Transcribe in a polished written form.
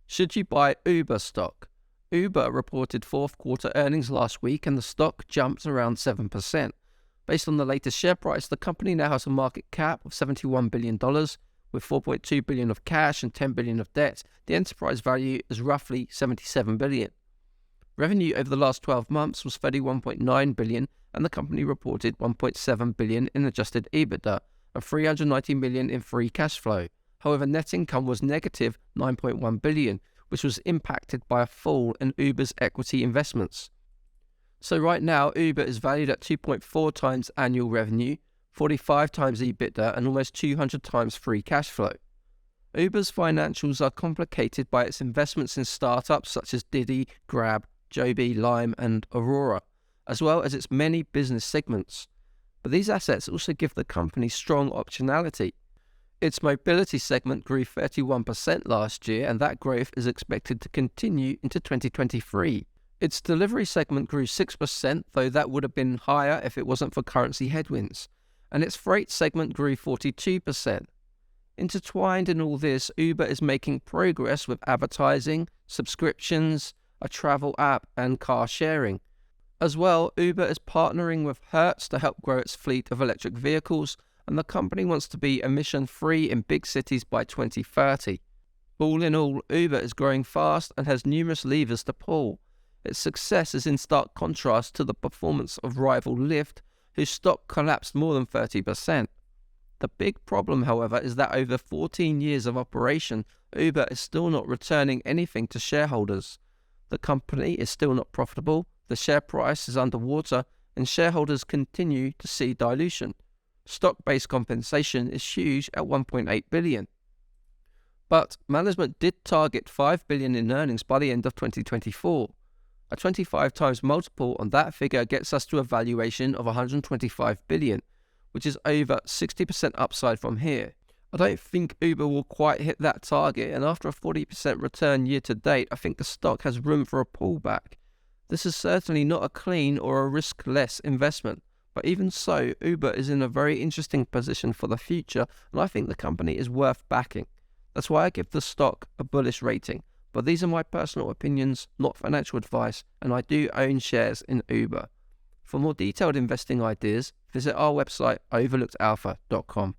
Should you buy Uber stock? Uber reported fourth quarter earnings last week and the stock jumped around 7%. Based on the latest share price, the company now has a market cap of $71 billion. With $4.2 billion of cash and $10 billion of debt, the enterprise value is roughly $77 billion. Revenue over the last 12 months was $31.9 billion, and the company reported $1.7 billion in adjusted ebitda and $390 million in free cash flow. However, net income was negative $9.1 billion, which was impacted by a fall in Uber's equity investments. So right now, Uber is valued at 2.4 times annual revenue, 45 times ebitda, and almost 200 times free cash flow. Uber's financials are complicated by its investments in startups such as Didi, Grab, Joby, Lime, and Aurora, as well as its many business segments. But these assets also give the company strong optionality. Its mobility segment grew 31% last year, and that growth is expected to continue into 2023. Its delivery segment grew 6%, though that would have been higher if it wasn't for currency headwinds. And its freight segment grew 42%. Intertwined in all this, Uber is making progress with advertising, subscriptions, a travel app, and car sharing. As well, Uber is partnering with Hertz to help grow its fleet of electric vehicles, and the company wants to be emission-free in big cities by 2030. All in all, Uber is growing fast and has numerous levers to pull. Its success is in stark contrast to the performance of rival Lyft, whose stock collapsed more than 30%. The big problem, however, is that over 14 years of operation, Uber is still not returning anything to shareholders. The company is still not profitable, the share price is underwater, and shareholders continue to see dilution. Stock-based compensation is huge at $1.8 billion. But management did target $5 billion in earnings by the end of 2024. A 25 times multiple on that figure gets us to a valuation of $125 billion, which is over 60% upside from here. I don't think Uber will quite hit that target, and after a 40% return year to date, I think the stock has room for a pullback. This is certainly not a clean or a risk-less investment. But even so, Uber is in a very interesting position for the future, and I think the company is worth backing. That's why I give the stock a bullish rating. But these are my personal opinions, not financial advice, and I do own shares in Uber. For more detailed investing ideas, visit our website overlookedalpha.com.